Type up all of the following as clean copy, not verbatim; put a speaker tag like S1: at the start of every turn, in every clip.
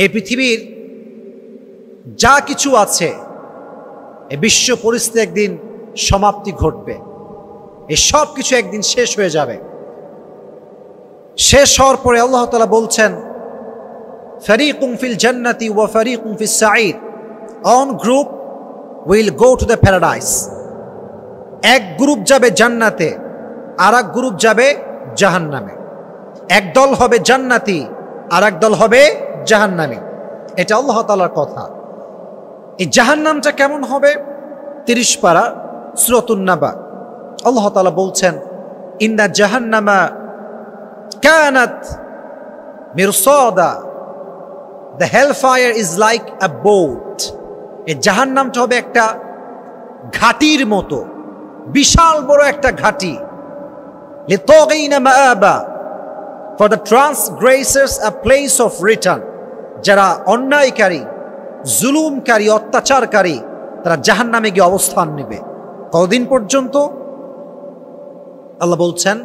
S1: এই পৃথিবীর যা কিছু আছে এই বিশ্ব পরিস্থিতি একদিন সমাপ্তি ঘটবে, এই সব কিছু একদিন শেষ হয়ে যাবে। শেষ হওয়ার পরে আল্লাহ তাআলা বলছেন, ফারিকুম ফিল জান্নাতি ওয়া ফারিকুম ফিস সাঈর, one group will go to the paradise. এক গ্রুপ যাবে জান্নাতে, আর এক গ্রুপ যাবে জাহান্নামে। এক দল হবে জান্নাতি, আর এক দল হবে জাহান্নামী। এটা আল্লাহ তাআলার কথা। এই জাহান্নামটা কেমন হবে? 30 পারা সূরাতুন নাবা আল্লাহ তাআলা বলছেন, ইন্না জাহান্নামা কানাত মিরসাদা, the hellfire is like a boat. এই জাহান্নামটা হবে একটা ঘাটির মতো, বিশাল বড় একটা ঘাটি। লিতাগিনা মাআবা, for the transgressors a place of return. যারা অন্যায়কারী, জুলুমকারী, অত্যাচারকারী, তারা জাহান্নামে গিয়ে অবস্থান নেবে। কতদিন পর্যন্ত? আল্লাহ বলছেন,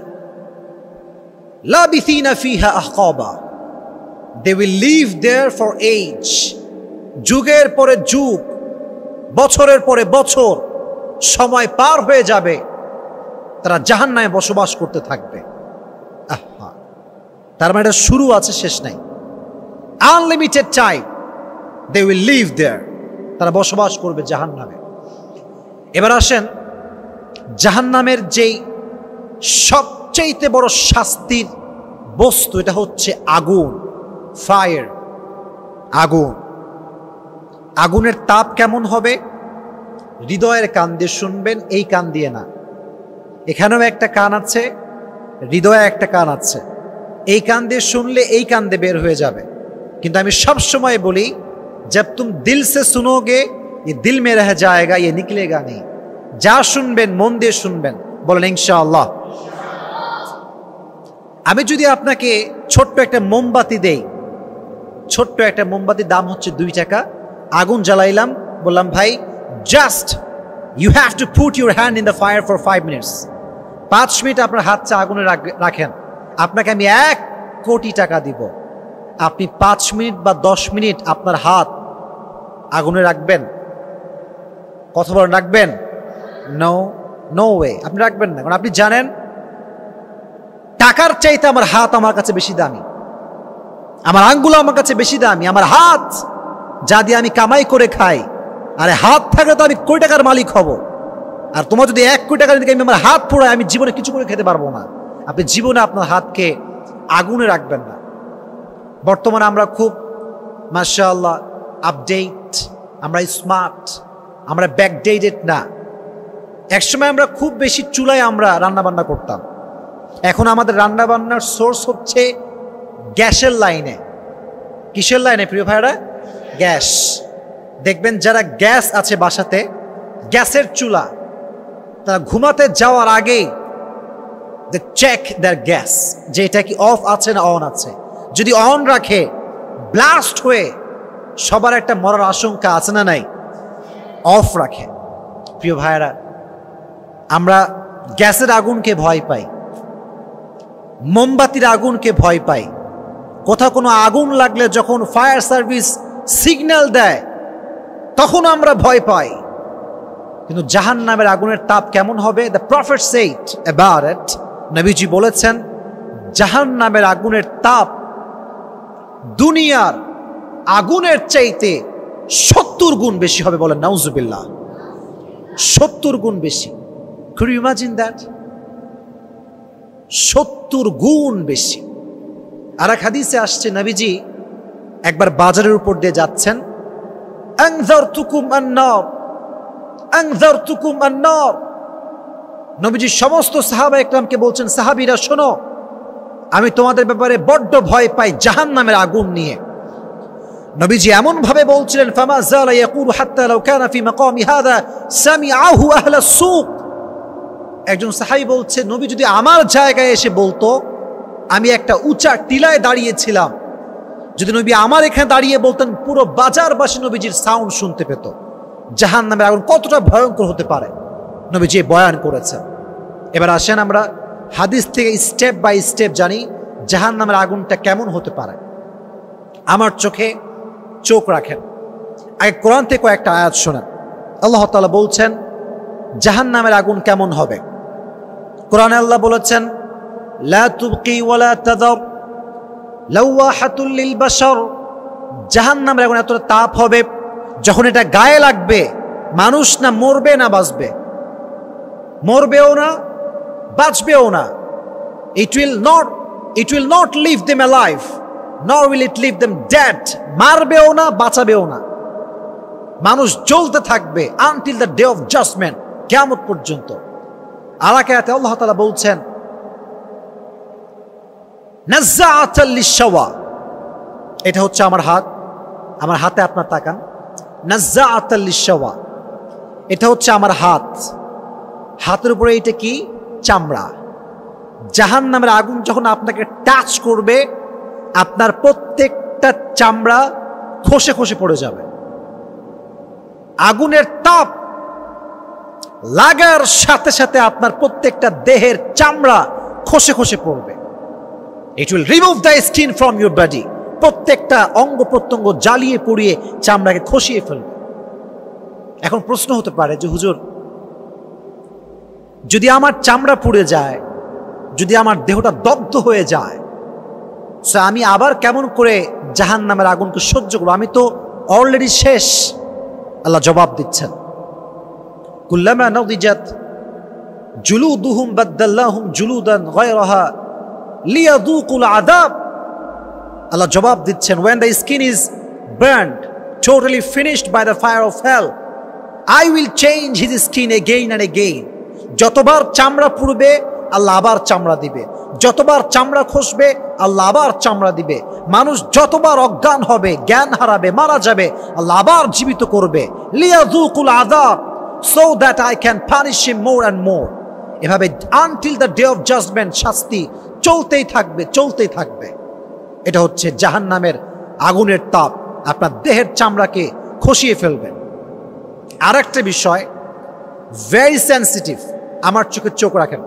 S1: লাবিথিনা ফিহা আহকাবা, they will live there for age. যুগের পরে যুগ, বছরের পরে বছর সময় পার হয়ে যাবে, তারা জাহান্নামে বসবাস করতে থাকবে। আহা, তার মানে এটা শুরু আছে, শেষ নাই। Unlimited time they will live there, তারা বসবাস করবে জাহান্নামে। এবার আসেন, জাহান্নামের যেই সবচেয়ে বড় শাস্তির বস্তু, এটা হচ্ছে আগুন, ফায়ার, আগুন। আগুনের তাপ কেমন হবে? হৃদয়ের কান দিয়ে শুনবেন, এই কান দিয়ে না। এখানেও একটা কান আছে, হৃদয়ে একটা কান আছে। এই কান দিয়ে শুনলে এই কান দিয়ে বের হয়ে যাবে। কিন্তু আমি সব সময় বলি, जब तुम दिल से सुनोगे ये दिल में रह जाएगा, ये निकलेगा नहीं। যা শুনবেন মন দিয়ে শুনবেন, বলেন ইনশাআল্লাহ। আমি যদি আপনাকে ছোট্ট একটা মোমবাতি দেই, ছোট্ট একটা মোমবাতির দাম হচ্ছে 2 টাকা, আগুন জ্বালাইলাম, বললাম ভাই just you have to put your hand in the fire for 5 minutes. 5 minute আপনার হাতটা আগুনে রাখেন, আপনাকে আমি 1 কোটি টাকা দিব। আপনি 5 মিনিট বা 10 মিনিট আপনার হাত আগুনে রাখবেন? কথা বলেন, রাখবেন? নো, নো ওয়ে, আপনি রাখবেন না। কারণ আপনি জানেন টাকার চাইতে আমার হাত আমার কাছে বেশি দামি, আমার আঙ্গুল আমার কাছে বেশি দামি। আমার হাত যা দিয়ে আমি কামাই করে খাই, আরে হাত থাকলে তো আমি কোটি টাকার মালিক হব। আর তোমার যদি 1 কোটি টাকা দিকে আমি আমার হাত পোড়াই, আমি জীবনে কিছু করে খেতে পারবো না। আপনি জীবনে আপনার হাতকে আগুনে রাখবেন না। বর্তমানে আমরা খুব মাশাআল্লাহ আপডেট, আমরা স্মার্ট, আমরা ব্যাকডেটেড না। একসময় আমরা খুব বেশি চুলায় আমরা রান্নাবান্না করতাম। এখন আমাদের রান্নাবান্নার সোর্স হচ্ছে গ্যাসের লাইনে। কিসের লাইনে প্রিয় ভাইরা? গ্যাস। দেখবেন যারা গ্যাস আছে বাসাতে, গ্যাসের চুলা, তারা ঘুমাতে যাওয়ার আগেই দে চেক দেয়ার গ্যাস, যে এটা কি অফ আছে না অন আছে। যদি অন রাখে, ব্লাস্ট হয়ে সবার একটা মরার আশঙ্কা আছে না নাই? অফ রাখে। প্রিয় ভাইরা, আমরা গ্যাসের আগুনকে ভয় পাই, মোমবাতির আগুনকে ভয় পাই। কোথাও কোনো আগুন লাগলে যখন ফায়ার সার্ভিস সিগন্যাল দেয়, তখন আমরা ভয় পাই। কিন্তু জাহান্নামের আগুনের তাপ কেমন হবে? The prophet said about it, নবীজি বলেছেন জাহান্নামের আগুনের তাপ দুনিয়ার আগুনের চাইতে 70 গুণ বেশি হবে। বলেন নাউজুবিল্লাহ, 70 গুণ বেশি। Could you imagine that? 70 গুণ বেশি। আর এক হাদিসে আসছে, নবীজি একবার বাজারের উপর দিয়ে যাচ্ছেন, আনজারতুকুম আন-নার, আনজারতুকুম আন-নার। নবীজি সমস্ত সাহাবা একরামকে বলছেন, সাহাবীরা শোনো, আমি তোমাদের ব্যাপারে বড্ড ভয় পাই জাহান্নামের আগুন নিয়ে। নবীজি এমন ভাবে বলছিলেন, ফামা যালা ইয়াকুলু হাত্তা লাউ কানা ফি মাকামি হাযা সামিআহু আহলাস সুক। একজন সাহাবী বলছে, নবী যদি আমার জায়গায় এসে বলতো, আমি একটা উঁচা টিলায় দাঁড়িয়েছিলাম, যদি নবী আমার এখানে দাঁড়িয়ে বলতেন, পুরো বাজারবাসী নবীজির সাউন্ড শুনতে পেত। জাহান্নামের আগুন কতটা ভয়ঙ্কর হতে পারে নবীজি বয়ান করেছেন। এবার আসেন আমরা হাদিস থেকে স্টেপ বাই স্টেপ জানি জাহান্নামের আগুনটা কেমন হতে পারে। আমার চোখে চোখ রাখেন। আগে কোরআন থেকে কয়েকটা আয়াত শোনেন। আল্লাহ তাআলা বলছেন জাহান্নামের আগুন কেমন হবে। কোরআনে আল্লাহ বলেছেন লা তুবকি ওয়ালা তাযার লাওয়াহাতুল লিল বাশার। জাহান্নামের আগুন এতটা তাপ হবে, যখন এটা গায়ে লাগবে মানুষ না মরবে না বাঁচবে, মরবেও না বাঁচবেও না। It will not leave them alive, nor will it leave them dead. মারবেও না বাঁচাবেও না, মানুষ জ্বলতে থাকবে until the day of judgment, কিয়ামত পর্যন্ত। আর এক আয়াতে আল্লাহ তাআলা বলছেন নাজ্জাআতাল লিশ-শাওয়া। এটা হচ্ছে আমার হাত, আমার হাতে আপনার তাকান। নাজ্জাআতাল লিশ-শাওয়া, এটা হচ্ছে আমার হাত, হাতের উপরে এটা কি? চামড়া। জাহান্নামের আগুন যখন আপনাকে টাচ করবে আপনার প্রত্যেকটা চামড়া খসে খসে পড়ে যাবে। আগুনের তাপ লাগার সাথে সাথে আপনার প্রত্যেকটা দেহের চামড়া খসে খসে পড়বে। It will remove the skin from your body. প্রত্যেকটা অঙ্গ প্রত্যঙ্গ জ্বালিয়ে পুড়িয়ে চামড়াকে খসিয়ে ফেলবে। এখন প্রশ্ন হতে পারে যে হুজুর, যদি আমার চামড়া পুড়ে যায়, যদি আমার দেহটা দগ্ধ হয়ে যায়, সো আমি আবার কেমন করে জাহান্নামের আগুনকে সহ্য করব? আমি তো অলরেডি শেষ। আল্লাহ জবাব দিচ্ছেন কুল্লামা নাদিজাত জুলুদুহুম বাদদাল্লাহুম জুলুদান গায়রাহা লিয়াযুকুল আযাব। আল্লাহ জবাব দিচ্ছেন when the skin is burned, totally finished by the fire of hell, I will change his skin again and again. যতবার চামড়া পুড়বে আল্লাহ আবার চামড়া দিবে, যতবার চামড়া খসবে আল্লাহ আবার চামড়া দিবে। মানুষ যতবার অজ্ঞান হবে, জ্ঞান হারাবে, মারা যাবে, আল্লাহ আবার জীবিত করবে। লিয়াযুকুল আযাব, so that I can punish him more and more. এভাবে until the day of judgment, শাস্তি চলতেই থাকবে, চলতেই থাকবে। এটা হচ্ছে জাহান্নামের আগুনের তাপ, আপনার দেহের চামড়াকে খসিয়ে ফেলবে। আর একটা বিষয় ভেরি সেন্সিটিভ, আমার চোখে চোখ রাখেন।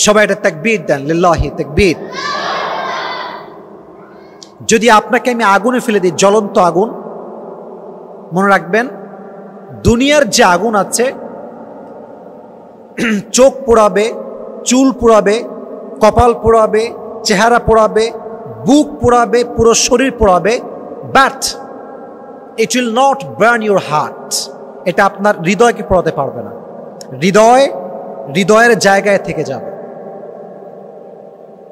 S1: সবাই এটা তাকবীর দেন, লিল্লাহি তাকবীর। যদি আপনাকে আমি আগুনে ফেলে দিই, জ্বলন্ত আগুন, মনে রাখবেন দুনিয়ার যে আগুন আছে চোখ পোড়াবে, চুল পোড়াবে, কপাল পোড়াবে, চেহারা পোড়াবে, বুক পোড়াবে, পুরো শরীর পোড়াবে, but it will not burn your heart. এটা আপনার হৃদয়কে পোড়াতে পারবে না। হৃদয়ের জায়গায় থেকে যাবে।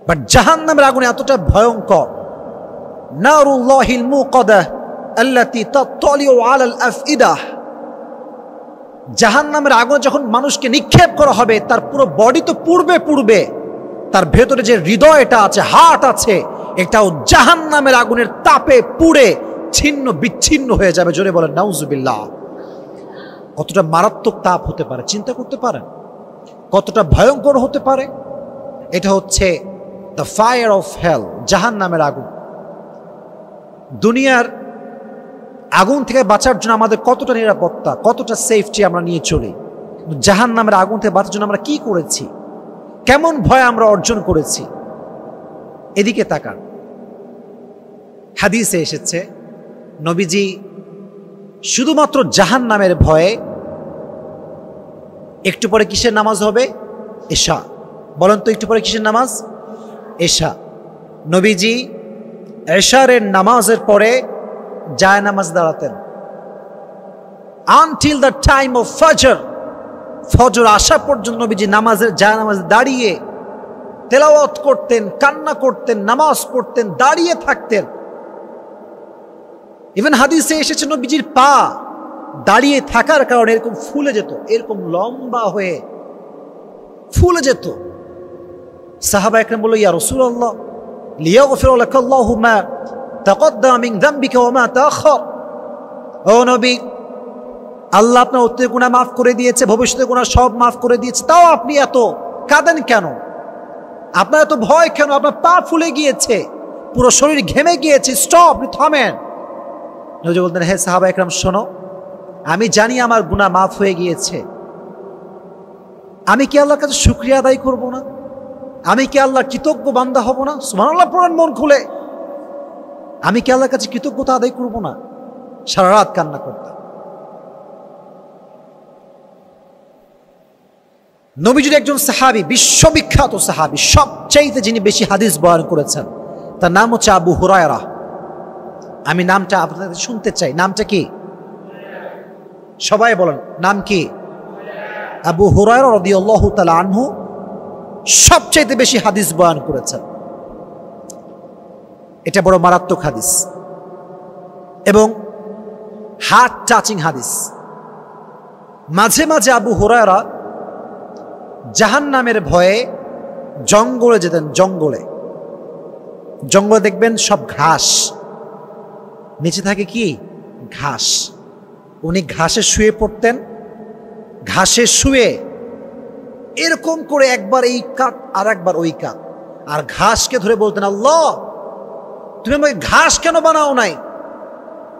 S1: বাট জাহান্নামের আগুন এতটা ভয়ঙ্কর, নারুল্লাহিল মুকাদ্দাহ আল্লাতী তাত্তালিউ আলাল আফইদাহ। জাহান্নামের আগুন যখন মানুষকে নিক্ষেপ করা হবে, তার পুরো বডি তো পুড়বে, তার ভেতরে যে হৃদয়টা আছে, হার্ট আছে, এটাও জাহান্নামের আগুনের তাপে পুড়ে ছিন্ন বিচ্ছিন্ন হয়ে যাবে। জোরে বলেন নাউজুবিল্লাহ। কতটা মারাত্মক তাপ হতে পারে চিন্তা করতে পারেন? কতটা ভয়ঙ্কর হতে পারে? এটা হচ্ছে দ্য ফায়ার অফ হেল, জাহান্নামের আগুন। দুনিয়ার আগুন থেকে বাঁচার জন্য আমাদের কতটা নিরাপত্তা, কতটা সেফটি আমরা নিয়ে চলি, জাহান্নামের আগুন থেকে বাঁচার জন্য আমরা কি করেছি, কেমন ভয় আমরা অর্জন করেছি। এদিকে তাকান, হাদিসে এসেছে নবীজি শুধুমাত্র জাহান্নামের ভয়ে একটু পরে কিসের নামাজ হবে? এশা। বলেন তো একটু পরে কিসের নামাজ? এশা। নবীজি এশারের নামাজের পরে জায়নামাজ দাঁড়াতেন আনটিল দ্য টাইম অফ ফজর। ফজর আসা পর্যন্ত নবীজি নামাজের জায়নামাজ দাঁড়িয়ে তেলাওয়াত করতেন, কান্না করতেন, নামাজ পড়তেন, দাঁড়িয়ে থাকতেন। ইভেন হাদিসে এসেছে নবীজির পা দাঁড়িয়ে থাকার কারণে এরকম ফুলে যেত, এরকম লম্বা হয়ে ফুলে যেত। সাহাবা একরাম বলল, ইয়া রাসূলুল্লাহ লিয়াগফির লাকাল্লাহু মা তাকদ্দামা মিন যামবিকা ওয়া মা তাআখার। ও নবী, আল্লাহ আপনার অতীতের গুনাহ মাফ করে দিয়েছে, ভবিষ্যতের গুনাহ সব মাফ করে দিয়েছে, তাও আপনি এত কাঁদেন কেন? আপনার এত ভয় কেন? আপনার পা ফুলে গিয়েছে, পুরো শরীর ঘেমে গিয়েছে, স্টপ, আপনি থামেন। নবী বলতেন, হে সাহাবা একরাম শোনো, আমি জানি আমার গুনাহ মাফ হয়ে গিয়েছে, আমি কি আল্লাহর কাছে শুকরিয়া আদায় করব না? আমি কি আল্লাহর কৃতজ্ঞ বান্দা হব না? সুবহানাল্লাহ পড়েন মন খুলে। আমি কি আল্লাহর কাছে কৃতজ্ঞতা আদায় করব না? সারা রাত কান্না করতাম। নবীজির একজন সাহাবী, বিশ্ববিখ্যাত সাহাবী, সবচাইতে যিনি বেশি হাদিস বয়ান করেছেন, তার নাম হচ্ছে আবু হুরায়রা। আমি নামটা আপনাদের শুনতে চাই। নামটা কি? সবাই বলেন, নাম কি? আবু হুরায়রা রাদিয়াল্লাহু তাআলা আনহু সবচাইতে বেশি হাদিস বয়ান করেছেন। এটা বড় মারাত্মক হাদিস এবং হার্ট টাচিং হাদিস। মাঝে মাঝে আবু হুরায়রা জাহান্নামের ভয়ে জঙ্গলে যেতেন। জঙ্গলে দেখবেন সব ঘাস, নিচে থাকে কি? ঘাস। উনি ঘাসে শুয়ে পড়তেন। ঘাসে শুয়ে এরকম করে একবার এই কাত আর একবার ওই কাত, আর ঘাসকে ধরে বলতেন, আল্লাহ তুমি আমাকে ঘাস কেন বানাও নাই?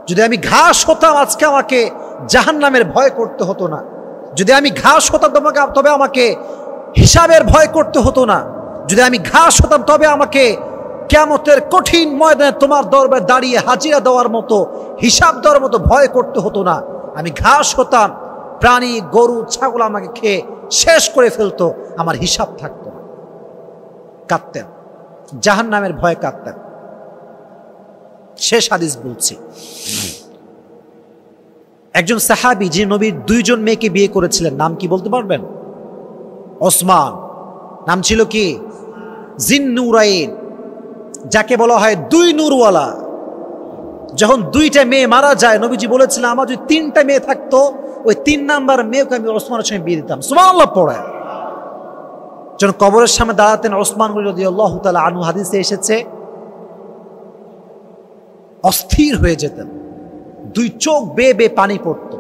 S1: যদি আমি ঘাস হতাম আজকে আমাকে জাহান্নামের ভয় করতে হতো না। যদি আমি ঘাস হতাম তবে আমাকে হিসাবের ভয় করতে হতো না। যদি আমি ঘাস হতাম তবে আমাকে কিয়ামতের কঠিন ময়দানে তোমার দরবারে দাঁড়িয়ে হাজিরা দেওয়ার মতো, হিসাব দেওয়ার মতো ভয় করতে হতো না। আমি ঘাস হতাম, প্রাণী গরু ছাগল আমাকে খেয়ে শেষ করে ফেলতো, আমার হিসাব থাকতো না। কাঁদতেন, জাহান্নামের ভয়ে কাঁদতেন। শেষ হাদিস বলছি। একজন সাহাবী যে নবীর 2 জন মেয়েকে বিয়ে করেছিলেন, নাম কি বলতে পারবেন? ওসমান। নাম ছিল কি? জিন্নুরাইন, যাকে বলা হয় 2 নূরওয়ালা। যখন 2টা মেয়ে মারা যায়, নবীজি বলেছিলেন আমার যদি 3টা মেয়ে থাকতো, ওই 3 নাম্বার মেয়েকে আমি ওসমানের সঙ্গে বিয়ে দিতাম। সুবহানাল্লাহ পড়ে যখন কবরের সামনে দাঁড়াতেন ওসমান রাদিয়াল্লাহু তাআলা আনহু, হাদিসে এসেছে অস্থির হয়ে যেতেন, 2 চোখ বেয়ে বেয়ে পানি পড়ত,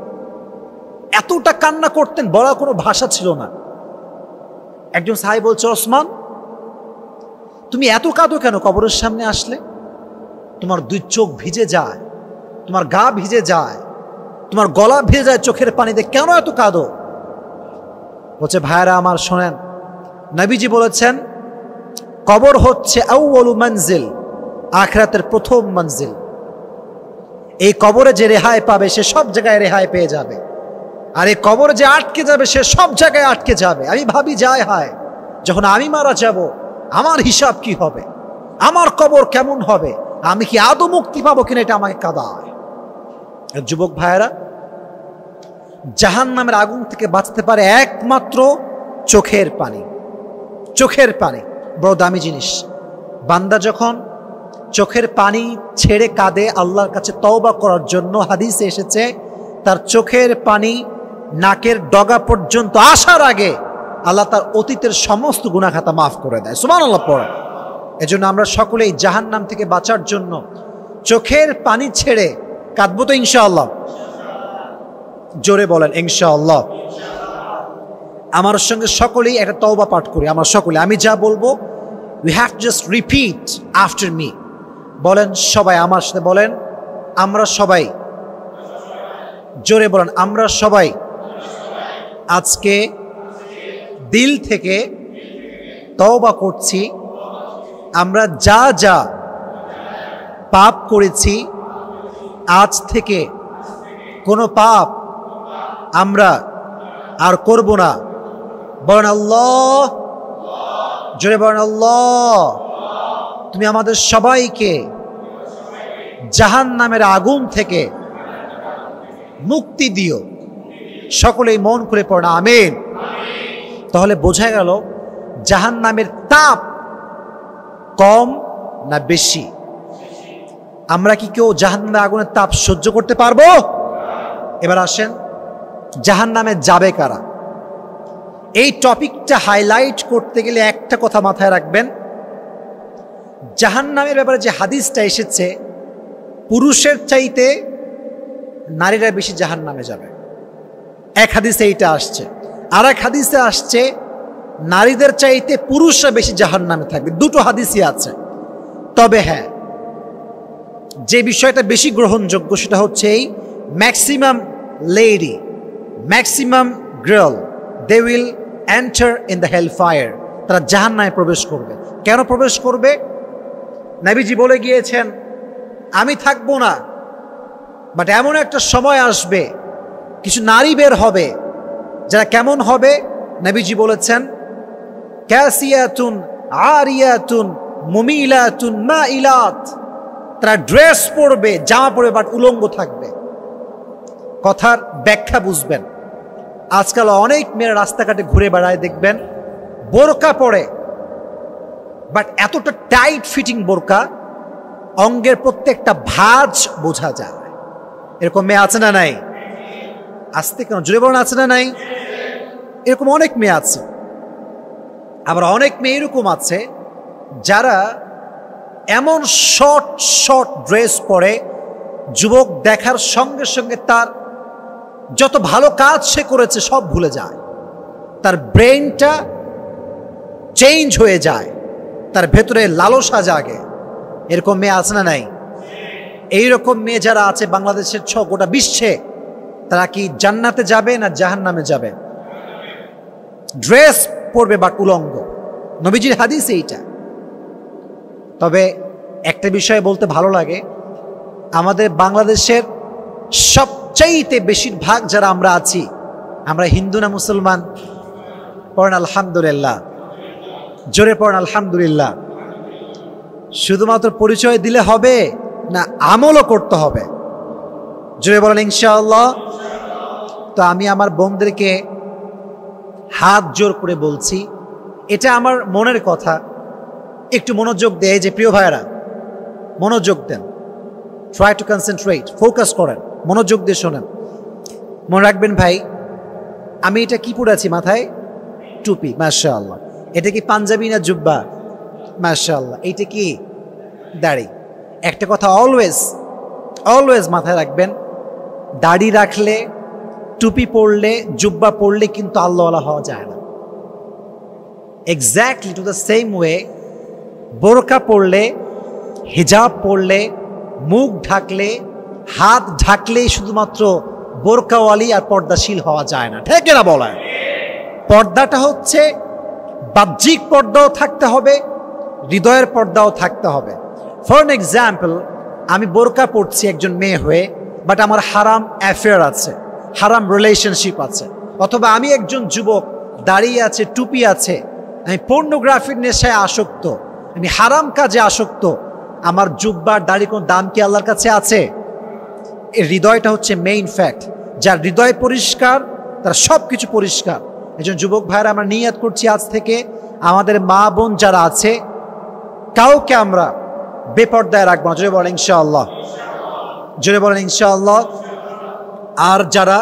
S1: এতটা কান্না করতেন, বলার কোনো ভাষা ছিল না। একজন সাহাবী বলছে, ওসমান তুমি এত কাঁদো কেন কবরের সামনে আসলে? তোমার 2 চোখ ভিজে যায়, তোমার গা ভিজে যায়, তোমার গলা ভিজে যায় চোখের পানিতে, কেন এত কাঁদো? বলছে, ভাইরা আমার শোনেন, নবীজি বলেছেন কবর হচ্ছে আউয়ালু মানজিল, আখিরাতের প্রথম মঞ্জিল। এই কবরে যে রেহাই পাবে সে সব জায়গায় রেহাই পেয়ে যাবে, আর এই কবরে যে আটকে যাবে সে সব জায়গায় আটকে যাবে। আমি ভাবি, যায় হায়, যখন আমি মারা যাব আমার হিসাব কি হবে, আমার কবর কেমন হবে, আমি কি আদৌ মুক্তি পাবো কিনা, এটা আমাকে কাঁদায়। যুবক ভাইয়েরা, জাহান্নামের আগুন থেকে বাঁচতে পারে একমাত্র চোখের পানি। চোখের পানি বড় দামি জিনিস। বান্দা যখন চোখের পানি ছেড়ে কাঁদে আল্লাহর কাছে তওবা করার জন্য, হাদিসে এসেছে তার চোখের পানি নাকের ডগা পর্যন্ত আসার আগে আল্লাহ তার অতীতের সমস্ত গুনাহ খাতা মাফ করে দেয়। সুবহানাল্লাহ পড়ে। এজন্য আমরা সকলেই জাহান্নাম থেকে বাঁচার জন্য চোখের পানি ছেড়ে কাঁদবো তো ইনশাআল্লাহ। জোরে বলেন ইনশাআল্লাহ। আমার সঙ্গে সকলেই একটা তওবা পাঠ করি। আমরা সকলে, আমি যা বলবো we have to just repeat after me. বলেন সবাই আমার সাথে, বলেন আমরা সবাই। জোরে বলেন, আমরা সবাই আজকে দিল থেকে তওবা করছি, আমরা যা যা পাপ করেছি আজ থেকে কোনো পাপ আমরা আর করব না। বলেন আল্লাহ, জোরে বলেন আল্লাহ, তুমি আমাদের সবাইকে জাহান্নামের আগুন থেকে মুক্তি দিও। সকলেই মন করে পড়া আমিন। তাহলে বোঝা গেল জাহান্নামের তাপ কম না বেশি? আমরা কি কেউ জাহান্নামের আগুনের তাপ সহ্য করতে পারবো? এবার আসেন, জাহান্নামে যাবে কারা? এই টপিকটা হাইলাইট করতে গেলে একটা কথা মাথায় রাখবেন, জাহান্নামের ব্যাপারে যে হাদিসটা এসেছে, পুরুষের চাইতে নারীরা বেশি জাহান্নামে যাবে। এক হাদিসে এইটা আসছে, আর এক হাদিসে আসছে নারীদের চাইতে পুরুষরা বেশি জাহান্নামে থাকবে। 2টো হাদিসই আছে। তবে হ্যাঁ, যে বিষয়টা বেশি গ্রহণযোগ্য সেটা হচ্ছে এই, maximum lady, maximum girl, they will enter in the hell fire. তারা জাহান্নামে প্রবেশ করবে। কেন প্রবেশ করবে? নবীজি বলে গিয়েছেন, আমি থাকবো না, বাট এমন একটা সময় আসবে কিছু নারী বের হবে যারা কেমন হবে, নবীজি বলেছেন কাসিয়াতুন আরিয়াতুন মুমিলাতুন মাইলাত, তারা ড্রেস পরবে, জামা পরবে, বাট উলঙ্গ থাকবে। কথার ব্যাখ্যা বুঝবেন। আজকাল অনেক মেয়েরা রাস্তাঘাটে ঘুরে বেড়ায়, দেখবেন বোরকা পরে, বাট এতটা টাইট ফিটিং বোরকা, অঙ্গের প্রত্যেকটা ভাঁজ বোঝা যায়। এরকম মেয়ে আছে না নাই? আসতে কেন জুড়ে বলেন, আছে না নাই? এরকম অনেক মেয়ে আছে। আবার অনেক মেয়ে এরকম আছে যারা এমন শর্ট শর্ট ড্রেস পরে, যুবক দেখার সঙ্গে সঙ্গে তার যত ভালো কাজ সে করেছে সব ভুলে যায়, তার ব্রেনটা চেঞ্জ হয়ে যায়, তার ভেতরে লালসা জাগে। এরকম মেয়ে আছে না নাই? এইরকম মেয়ে যারা আছে বাংলাদেশের গোটা বিশ্বে, তারা কি জান্নাতে যাবে না জাহান্নামে যাবে? ড্রেস পরবে বাট উলঙ্গ, নবীজির হাদিস এইটা। তবে একটা বিষয় বলতে ভালো লাগে, আমাদের বাংলাদেশের সবচাইতে বেশিরভাগ যারা আমরা আছি, আমরা হিন্দু না মুসলমান? পড়েন আলহামদুলিল্লাহ, জোরে পড়েন আলহামদুলিল্লাহ। শুধুমাত্র পরিচয় দিলে হবে না, আমলও করতে হবে? জোরে বলেন ইনশাআল্লাহ। তো আমি আমার বোনদেরকে হাত জোর করে বলছি, এটা আমার মনের কথা, একটু মনোযোগ দেয় যে প্রিয় ভাইয়েরা, মনোযোগ দেন, ট্রাই টু কনসেন্ট্রেট, ফোকাস করেন, মনোযোগ দিয়ে শোনেন। মনে রাখবেন ভাই, আমি এটা কি পরে আছি মাথায়? টুপি, মাশাআল্লাহ। এটা কি পাঞ্জাবি না জুব্বা? মাশাআল্লাহ। এইটা কি দাড়ি? একটা কথা অলওয়েজ অলওয়েজ মাথায় রাখবেন, দাড়ি রাখলে, টুপি পরলে, জুব্বা পরলে কিন্তু আল্লাহওয়ালা হওয়া যায় না। Exactly to the same way, বোরকা পরলে, হিজাব পরলে, মুখ ঢাকলে, হাত ঢাকলে শুধুমাত্র বোরকাওয়ালি আর পর্দাশীল হওয়া যায় না। ঠিক না বলেন? পর্দাটা হচ্ছে বাহ্যিক পর্দাও থাকতে হবে, হৃদয়ের পর্দাও থাকতে হবে। ফর এন এক্সাম্পল, আমি বোরকা পরছি একজন মেয়ে হয়ে, বাট আমার হারাম অ্যাফেয়ার আছে, হারাম রিলেশনশিপ আছে। অথবা আমি একজন যুবক, দাঁড়িয়ে আছে, টুপি আছে, আমি পর্নোগ্রাফির নেশায় আসক্ত, আমি হারাম কাজে আসক্ত। আমার জুব্বার দাড়ি কোন দাম কি আল্লাহর কাছে আছে? এর হৃদয়টা হচ্ছে মেইন ফ্যাক্ট। যার হৃদয় পরিষ্কার, তার সব কিছু পরিষ্কার। একজন যুবক ভাইয়েরা, আমরা নিয়াত করছি আজ থেকে আমাদের মা বোন যারা আছে, কাউকে আমরা বেপর্দায় রাখবো না। জোরে বলেন ইনশাআল্লাহ, জোরে বলেন ইনশাআল্লাহ। আর যারা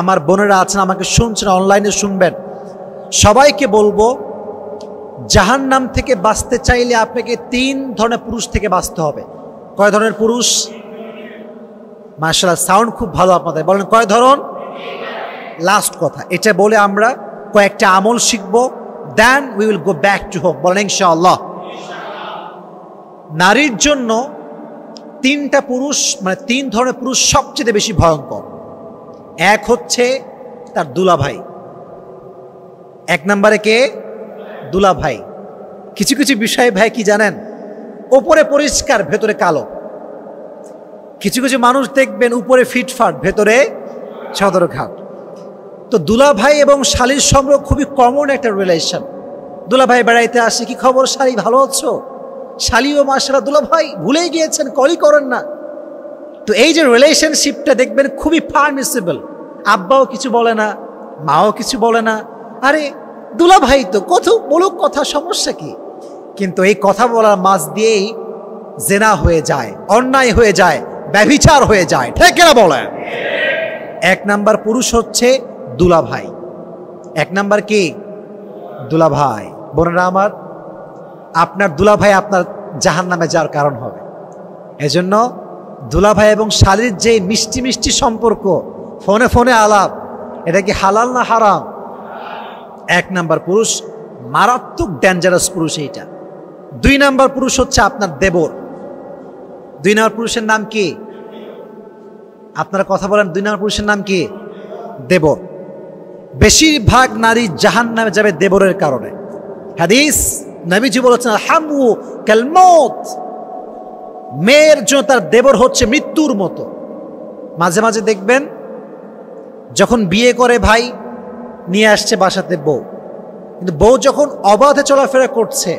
S1: আমার বোনেরা আছেন, আমাকে শুনছেন, অনলাইনে শুনবেন, সবাইকে বলবো, জাহান্নাম থেকে বাঁচতে চাইলে আপনাকে 3 ধরনের পুরুষ থেকে বাঁচতে হবে। কয় ধরনের পুরুষ? মাশাআল্লাহ, সাউন্ড খুব ভালো আপনাদের। বলেন কয় ধরন? লাস্ট কথা এটা বলে আমরা কয়েকটা আমল শিখবো, then we will go back to home. বলেন ইনশাআল্লাহ। নারীর জন্য 3টা পুরুষ, মানে 3 ধরনের পুরুষ সবচেয়ে বেশি ভয়ঙ্কর। এক হচ্ছে তার দুলাভাই। 1 নম্বরে কে? দুলাভাই। কিছু কিছু বিষয় ভাই কি জানেন, উপরে পরিষ্কার ভেতরে কালো। কিছু কিছু মানুষ দেখবেন উপরে ফিটফাট ভেতরে সদরঘাট। তো দুলাভাই এবং শালীর সম্পর্ক খুবই কমন একটা রিলেশন। দুলাভাই বেড়াইতে আসে, কি খবর শালী, ভালো আছো? শালীও মাশাআল্লাহ, দুলাভাই ভুলেই গিয়েছেন, কলই করেন না। তো এই যে রিলেশনশিপটা দেখবেন খুবই পারমিসিবল। আব্বাও কিছু বলে না, মাও কিছু বলে না, আরে দুলাভাই তো কত বলুক কথা, সমস্যা কি? কিন্তু এই কথা বলার মাঝ দিয়েই জেনা হয়ে যায়, অন্যায় হয়ে যায়, ব্যভিচার হয়ে যায়। ঠিক না বলেন? 1 নাম্বার পুরুষ হচ্ছে দুলাভাই। 1 নাম্বার কি? দুলাভাই। বোনেরা আমার, আপনার দুলাভাই আপনার জাহান্নামে যাওয়ার কারণ হবে। এজন্য দুলাভাই এবং শালীর যে মিষ্টি মিষ্টি সম্পর্ক, ফোনে ফোনে আলাপ, এটা কি হালাল না হারাম? 1 নাম্বার পুরুষ, মারাত্মক ডেঞ্জারাস পুরুষ এইটা। 2 নাম্বার পুরুষ হচ্ছে আপনার দেবর। 2 নাম্বার পুরুষের নাম কি? আপনারা কথা বলেন, 2 নাম্বার পুরুষের নাম কি? দেবর। বেশিরভাগ নারী জাহান্নামে যাবে দেবরের কারণে। হাদিস, নবীজি বলেছেন হামু কাল মউত, মেয়ের জন্য তার দেবর হচ্ছে মৃত্যুর মতো। মাঝে মাঝে দেখবেন যখন বিয়ে করে ভাই নিয়ে আসছে বাসাতে বউ, কিন্তু বউ যখন অবাধে চলাফেরা করছে,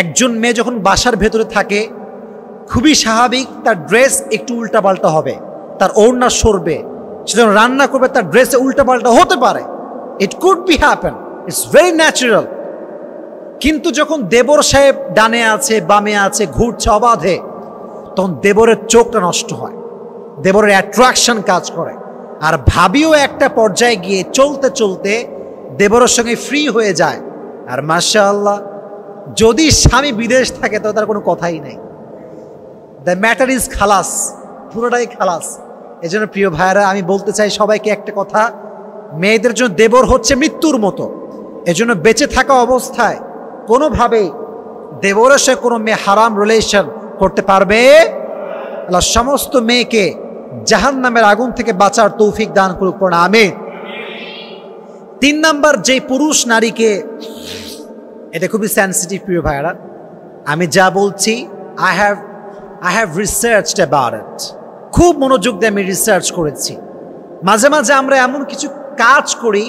S1: একজন মেয়ে যখন বাসার ভেতরে থাকে খুবই স্বাভাবিক তার ড্রেস একটু উল্টাপাল্টা হবে, তার ওড়না সরবে, সে যখন রান্না করবে তার ড্রেসে উল্টাপাল্টা হতে পারে। It could be happen, it's very natural. কিন্তু যখন দেবর সাহেব ডানে আছে বামে আছে ঘুরছে অবাধে, তখন দেবরের চোখটা নষ্ট হয়, দেবরের অ্যাট্রাকশন কাজ করে। আর ভাবিও একটা পর্যায়ে গিয়ে চলতে চলতে দেবরের সঙ্গে ফ্রি হয়ে যায়। আর মাশাআল্লাহ যদি স্বামী বিদেশ থাকে তো তার কোনো কথাই নেই, দ্য ম্যাটার ইজ খালাস, পুরোটাই খালাস। এই জন্য প্রিয় ভাইয়েরা আমি বলতে চাই সবাইকে একটা কথা, মেয়েদের জন্য দেবর হচ্ছে মৃত্যুর মতো। এজন্য বেঁচে থাকা অবস্থায় কোনোভাবেই দেবরের সাথে কোনো মেয়ে হারাম রিলেশন করতে পারবে। আল্লাহ সমস্ত মেয়েকে জাহান্নামের আগুন থেকে বাঁচার তৌফিক দান করুক, পড়া আমিন। 3 নাম্বার, যে পুরুষ নারীকে, এটা খুবই সেন্সিটিভ প্রিয় ভাইয়েরা, আমি যা বলছি I have researched about it, খুব মনোযোগ দিয়ে আমি রিসার্চ করেছি। মাঝে মাঝে আমরা এমন কিছু কাজ করি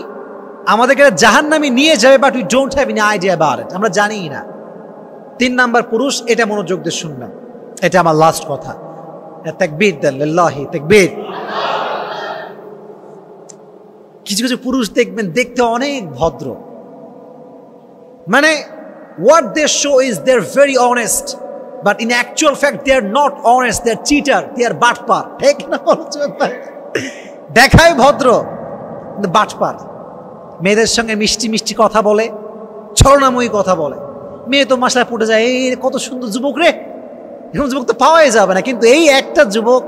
S1: আমাদেরকে জাহান্নামে নিয়ে যাবে, but we don't have any idea about it, আমরা জানিই না। 3 নাম্বার পুরুষ, এটা মনোযোগ দিয়ে শুনবেন, এটা আমার লাস্ট কথা। তাকবীর দেন, লিল্লাহি তাকবীর। কিছু কিছু পুরুষ দেখবেন দেখতে অনেক ভদ্র, মানে what they show is they're very honest, but in actual fact they are not honest, they are cheater, they are বাটপার। ঠিক না বলছেন? দেখায় ভদ্র কিন্তু বাটপার। মেয়েদের সঙ্গে মিষ্টি মিষ্টি কথা বলে, ছলনাময়ী কথা বলে, মেয়ে তো মাশাআল্লাহ পড়ে যায়, এই কত সুন্দর যুবক রে, এরকম যুবক তো পাওয়াই যাবে না। কিন্তু এই একটা যুবক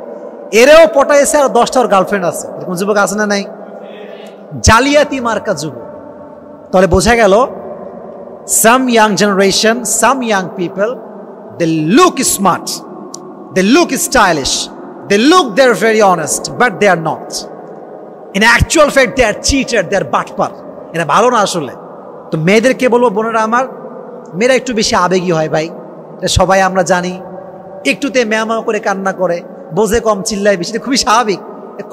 S1: এরেও পটাইছে আর 10টার গার্লফ্রেন্ড আছে, এরকম যুবক আছে না নাই? জালিয়াতি মার্কা যুবক। তাহলে বোঝা গেল some young generation, some young people, they look smart, they look stylish, they look they're very honest, but they are not. In actual fact they are cheated, they are বাটপার। এটা ভালো না আসলে। তো মেয়েদেরকে বলবো, বোনেরা আমার, মেয়েরা একটু বেশি আবেগী হয় ভাই, এটা সবাই আমরা জানি। একটুতে ম্যামা করে কান্না করে, বোঝে কম, চিল্লায় বেশি, এটা খুবই স্বাভাবিক,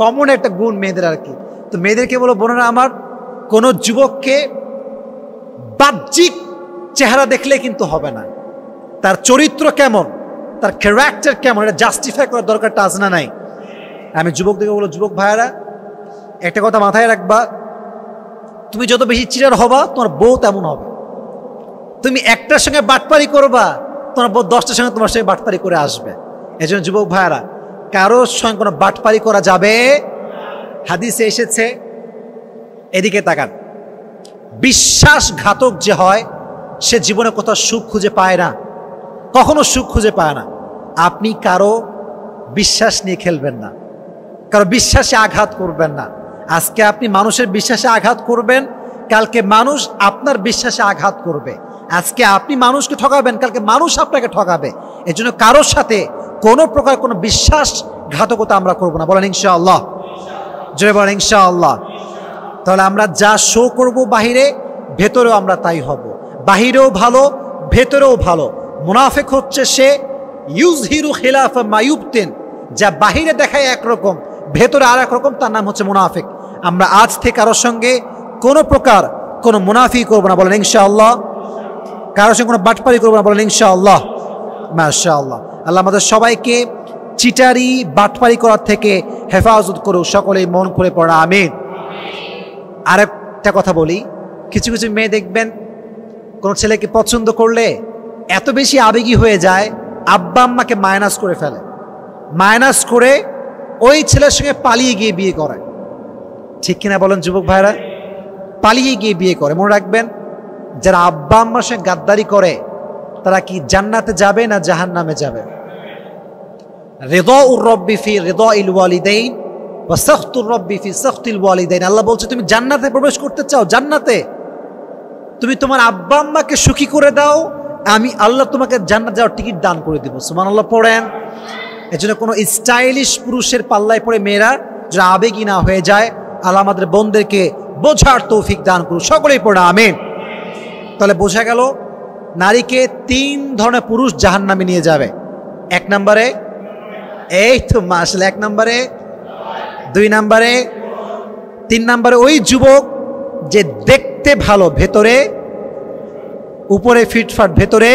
S1: কমন একটা গুণ মেয়েদের আর কি। তো মেয়েদেরকে বলবো, বোনেরা আমার, কোনো যুবককে বাহ্যিক চেহারা দেখলে কিন্তু হবে না, তার চরিত্র কেমন, তার ক্যারেক্টার কেমন, এটা জাস্টিফাই করার দরকারটা আছে না নাই? আমি যুবকদেরকে বলবো, যুবক ভাইয়েরা একটা কথা মাথায় রাখবা, তুমি যত বেশি চিটার হবা তোমার বউ তেমন হবে। তুমি একটার সঙ্গে বাটপারি করবা, তোমার বউ 10টার সঙ্গে তোমার সঙ্গে বাটপারি করে আসবে। এই জন্য যুবক ভাইয়েরা কারোর সঙ্গে কোনো বাটপারি করা যাবে। হাদিসে এসেছে, এদিকে তাকান, বিশ্বাসঘাতক যে হয় সে জীবনে কোথাও সুখ খুঁজে পায় না, কখনো সুখ খুঁজে পায় না। আপনি কারো বিশ্বাস নিয়ে খেলবেন না, কারো বিশ্বাসে আঘাত করবেন না। আজকে আপনি মানুষের বিশ্বাসে আঘাত করবেন, কালকে মানুষ আপনার বিশ্বাসে আঘাত করবে। আজকে আপনি মানুষকে ঠকাবেন, কালকে মানুষ আপনাকে ঠকাবে। এই জন্য কারোর সাথে কোনো প্রকার কোনো বিশ্বাসঘাতকতা আমরা করবো না। বলেন ইনশাআল্লাহ, জয় বলেন ইনশাআল্লাহ। তাহলে আমরা যা শো করব বাহিরে, ভেতরেও আমরা তাই হব। বাহিরেও ভালো, ভেতরেও ভালো। মুনাফিক হচ্ছে সে ইউজহিরু খিলাফা মা ইউবতিন, যা বাহিরে দেখায় একরকম, ভেতরে আর এক রকম, তার নাম হচ্ছে মুনাফিক। আমরা আজ থেকে কারোর সঙ্গে কোনো প্রকার কোনো মুনাফি করব না। বলেন ইনশাআল্লাহ। কারোর সঙ্গে কোনো বাটপারি করব না। বলেন ইনশাআল্লাহ। মাশাআল্লাহ। আল্লাহ আমাদের সবাইকে চিটারি বাটপারি করার থেকে হেফাজত করুক, সকলেই মন খুলে পড়া আমিন। আরেকটা কথা বলি, কিছু কিছু মেয়ে দেখবেন কোনো ছেলেকে পছন্দ করলে এত বেশি আবেগী হয়ে যায়, আব্বা আম্মাকে মাইনাস করে ফেলে, মাইনাস করে ওই ছেলের সঙ্গে পালিয়ে গিয়ে বিয়ে করে। ঠিক কিনা বলেন যুবক ভাইরা? পালিয়ে গিয়ে বিয়ে করে। মনে রাখবেন, যারা আব্বা আম্মার সঙ্গে গাদ্দারি করে তারা কি জান্নাতে যাবে না জাহান্নামে যাবে? রিদাউর রব্বি ফি রিদাইল ওয়ালিদাইন ওয়া সাখতুর রব্বি ফি সাখতিল ওয়ালিদাইন। আল্লাহ বলছে, তুমি জান্নাতে প্রবেশ করতে চাও, জান্নাতে তুমি তোমার আব্বা আম্মাকে সুখী করে দাও, আমি আল্লাহ তোমাকে জান্নাত যাওয়ার টিকিট দান করে দিব। সুবহানাল্লাহ পড়েন। এজন্য কোনো স্টাইলিশ পুরুষের পাল্লায় পড়ে মেয়েরা যারা আবেগী না হয়ে যায়, আল্লাহ আমাদের বোনদেরকে বোঝার তৌফিক দান করুন, সকলেই পড়ে আমিন। তাহলে বোঝা গেল নারীকে 3 ধরনের পুরুষ জাহান্নামে নিয়ে যাবে। এক নম্বরে, এই তো মাশাআল্লাহ, 1 নম্বরে, 2 নম্বরে, 3 নম্বরে ওই যুবক যে দেখতে ভালো ভেতরে, উপরে ফিটফাট ভেতরে।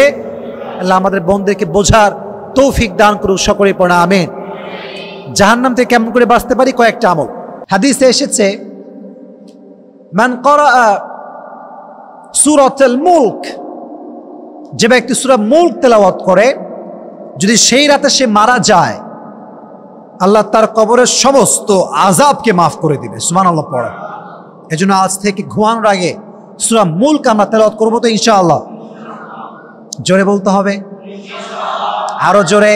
S1: আল্লাহ আমাদের বোনদেরকে বোঝার তৌফিক দান করুক, সকলে পড়া আমিন। জাহান্নাম থেকে কেমন করে বাঁচতে পারি, কয়েকটা আমল হাদিসে এসেছে। মান ক্বারা সূরাতুল মুলক, যে ব্যক্তি সূরা মুলক তেলাওয়াত করে, যদি সেই রাতে সে মারা যায়, আল্লাহ তার কবরের সমস্ত আযাবকে মাফ করে দিবে। সুবহানাল্লাহ পড়া। এজন্য আজ থেকে ঘুমানোর আগে সূরা মুলক আমরা তেলাওয়াত করব তো ইনশাআল্লাহ। জোরে বলতে হবে, আরো জোরে।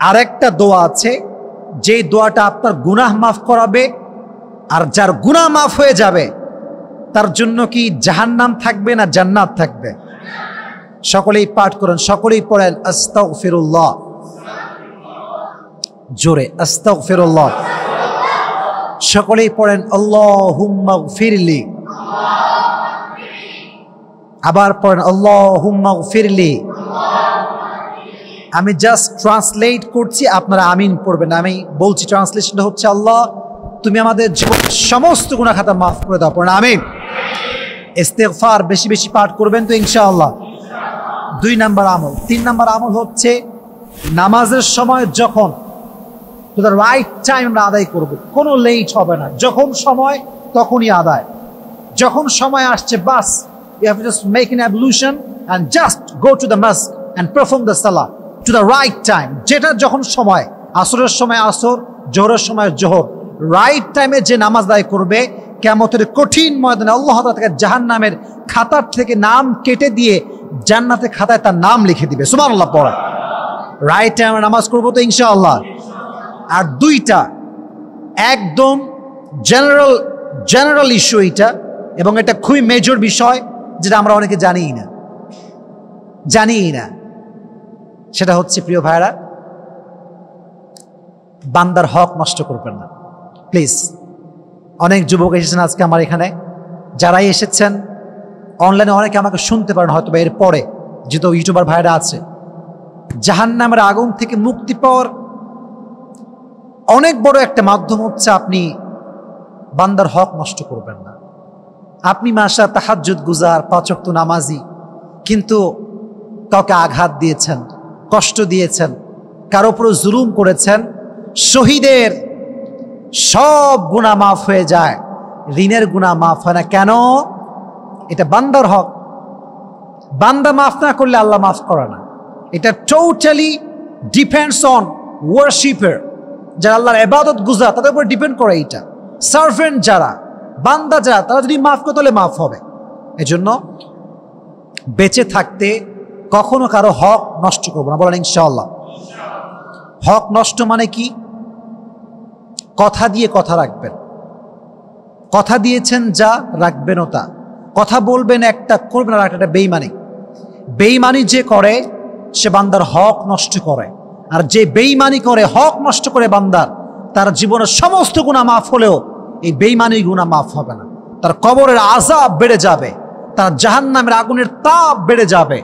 S1: আরেকটা দোয়া আছে, যেই দোয়াটা আপনার গুনাহ মাফ করাবে, আর যার গুনাহ মাফ হয়ে যাবে তার জন্য কি জাহান্নাম থাকবে না জান্নাত থাকবে? সকলেই পাঠ করেন, সকলেই পড়েন আস্তাগফিরুল্লাহ। জোরে আস্তাগফিরুল্লাহ। সকলেই পড়েন আল্লাহুম্মা গফিরলি। আবার পড়েন আল্লাহুম্মা গফিরলি। আমি জাস্ট ট্রান্সলেট করছি, আপনারা আমিন পড়বেন। আমি বলছি, ট্রান্সলেশনটা হচ্ছে, আল্লাহ তুমি আমাদের জীবনের সমস্ত গুনাহ খাতা মাফ করে দাও, পড়েন আমিন। ইস্তেগফার বেশি বেশি পাঠ করবেন তো ইনশাআল্লাহ। 2 নাম্বার আমল। 3 নাম্বার আমল হচ্ছে নামাজের সময় যখন টু দ্য রাইট টাইম আমরা আদায় করব, কোনো লেট হবে না, যখন সময় তখনই আদায়। যখন সময় আসছে বাস, you have to just make an ablution and just go to the mosque and perform the salah to the right time. যেটা যখন সময়, আসরের সময় আসর, জোহরের সময় জোহর, রাইট টাইমে যে নামাজ আদায় করবে, কিয়ামতের কঠিন ময়দানে আল্লাহ তাআলা তাকে জাহান্নামের খাতার থেকে নাম কেটে দিয়ে জান্নাতের খাতায় তার নাম লিখে দিবে। সুবহানাল্লাহ পড়া। রাইট টাইমে নামাজ করবো তো ইনশাআল্লাহ। আর 2টা একদম জেনারেল ইস্যু এটা, এবং এটা খুবই মেজর বিষয়, যেটা আমরা অনেকে জানিই না। সেটা হচ্ছে, প্রিয় ভাইরা, বান্দার হক নষ্ট করবেন না প্লিজ। অনেক যুবক এসেছেন আজকে আমার এখানে, যারাই এসেছেন অনলাইনে অনেকে আমাকে শুনতে পারেন হয়তো বা এর পরে, যেহেতু ইউটিউবার ভাইরা আছে। জাহান্নামের আগুন থেকে মুক্তি পাওয়ার অনেক বড় একটা মাধ্যম হচ্ছে আপনি বান্দার হক নষ্ট করবেন না। আপনি মাশা তাহাজ্জুদ গুজার, 5 ওয়াক্ত নামাজি, কিন্তু কাউকে আঘাত দিয়েছেন, কষ্ট দিয়েছেন, কারো উপর জুলুম করেছেন। শহীদের সব গুনাহ মাফ হয়ে যায়, ঋণের গুনাহ মাফ হয় না। কেন? এটা বান্দার হক। বান্দা মাফ না করলে আল্লাহ মাফ করে না। এটা টোটালি ডিপেন্ডস অন ওয়ারশিপার, যারা আল্লাহর ইবাদত গুজার, তাদের উপর ডিপেন্ড করে। এটা সার্ভেন্ট যারা, বান্দা যারা, তারা যদি মাফ করে তাহলে মাফ হবে। এজন্য বেঁচে থাকতে কখনো কারো হক নষ্ট করবো না, বলেন ইনশাআল্লাহ। হক নষ্ট মানে কি? কথা দিয়ে কথা রাখবেন, কথা দিয়েছেন যা, রাখবেনও তা। কথা বলবেন একটা, করবেন আর একটা, বেঈমানি। বেঈমানি যে করে সে বান্দার হক নষ্ট করে, আর যে বেঈমানি করে, হক নষ্ট করে বান্দার, তার জীবনের সমস্ত গুনাহ মাফ হলেও এই বেঈমানির গুনাহ মাফ হবে না। তার কবরের আযাব বেড়ে যাবে, তার জাহান্নামের আগুনের তাপ বেড়ে যাবে।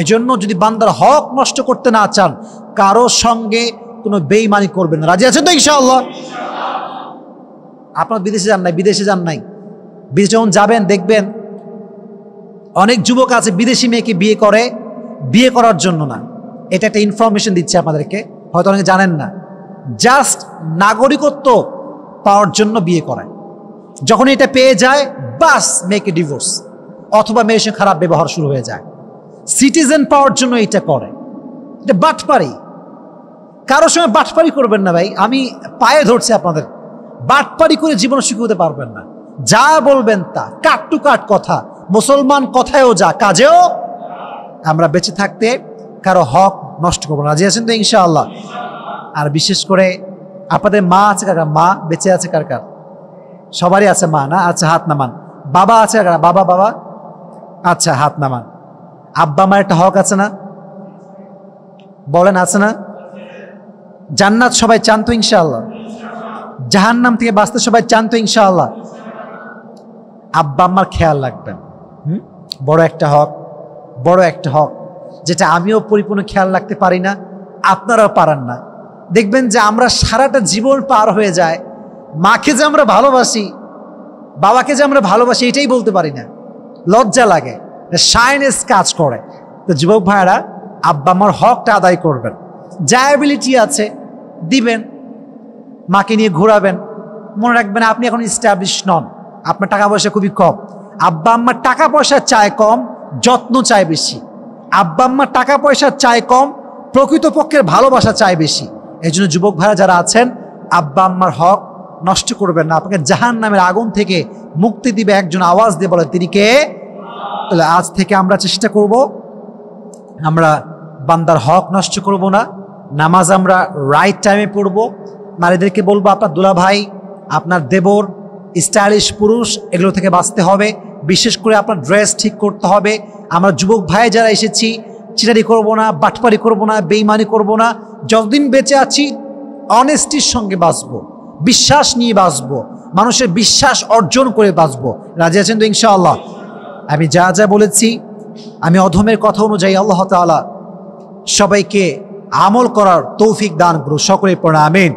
S1: এজন্য যদি বান্দার হক নষ্ট করতে না চান, কারো সঙ্গে কোনো বেঈমানি করবেন না। রাজি আছেন তো ইনশাআল্লাহ? আপনার বিদেশে যান নাই, বিদেশে যখন যাবেন দেখবেন অনেক যুবক আছে বিদেশি মেয়েকে বিয়ে করে, বিয়ে করার জন্য না। এটা একটা ইনফরমেশন দিচ্ছে আপনাদেরকে, হয়তো অনেকে জানেন না। জাস্ট নাগরিকত্ব পাওয়ার জন্য বিয়ে করায়। যখন এটা পেয়ে যায়, বাস মেয়েকে ডিভোর্স, অথবা মেয়ের সঙ্গে খারাপ ব্যবহার শুরু হয়ে যায়। সিটিজেন পাওয়ার জন্য এটা করে। এটা বাটপারি। কারোর সঙ্গে বাটপারি করবেন না ভাই, আমি পায়ে ধরছি আপনাদের। বাটপারি করে জীবন সুখী হতে পারবেন না। যা বলবেন তা, কাট টু কাট কথা। মুসলমান কথায়ও যা, কাজেও। আমরা বেঁচে থাকতে কারো হক নষ্ট করবো না। রাজি আছেন তো ইনশাআল্লাহ? আর বিশেষ করে আপনাদের মা আছে কার? মা বেঁচে আছে কার? সবারই আছে মা না? আচ্ছা, হাত নামান। বাবা আছে কার? বাবা, আচ্ছা, হাত নামান। আব্বা মার একটা হক আছে না? বলেন, আছে না? জান্নাত সবাই চান তো ইনশাআল্লাহ? জাহান্নাম থেকে বাঁচতে সবাই চান তো ইনশাআল্লাহ? আব্বা আম্মার খেয়াল রাখবেন। বড় একটা হক। যেটা আমিও পরিপূর্ণ খেয়াল রাখতে পারি না, আপনারাও পারেন না। দেখবেন যে আমরা সারাটা জীবন পার হয়ে যায়, মাকে যে আমরা ভালোবাসি, বাবাকে যে আমরা ভালোবাসি, এটাই বলতে পারি না, লজ্জা লাগে, শাইনেস কাজ করে। তো যুবক ভাইয়েরা, আব্বা আমার হকটা আদায় করবেন, যা অ্যাবিলিটি আছে দিবেন, মাকে নিয়ে ঘোরাবেন। মনে রাখবেন আপনি এখন ইস্টাবলিশ নন, আপনার টাকা পয়সা খুবই কম। আব্বা আম্মার টাকা পয়সা চায় কম, যত্ন চায় বেশি। আব্বা আম্মার টাকা পয়সা চায় কম, প্রকৃতপক্ষের ভালোবাসা চায় বেশি। এই জন্য যুবক ভাইরা যারা আছেন, আব্বা আম্মার হক নষ্ট করবেন না। আপনাকে জাহান্নামের আগুন থেকে মুক্তি দিবে একজন, আওয়াজ দিয়ে বলেন তিনি কে? তাহলে আজ থেকে আমরা চেষ্টা করব, আমরা বান্দার হক নষ্ট করব না। নামাজ আমরা রাইট টাইমে পড়ব। নারীদেরকে বলবো, আপনার দুলাভাই, আপনার দেবর, স্টাইলিশ পুরুষ, এগুলো থেকে বাঁচতে হবে। বিশেষ করে আপনার ড্রেস ঠিক করতে হবে। আমরা যুবক ভাই যারা এসেছি, চিটারি করব না, বাটপারি করব না, বেইমানি করব না। যতদিন বেঁচে আছি অনেস্টির সঙ্গে বাঁচবো, বিশ্বাস নিয়ে বাঁচবো, মানুষের বিশ্বাস অর্জন করে বাঁচবো। রাজি আছেন তো ইনশাআল্লাহ? আমি যা যা বলেছি, আমি অধমের কথা অনুযায়ী আল্লাহ তাআলা সবাইকে আমল করার তৌফিক দান করুন। সকলে পড়া আমিন।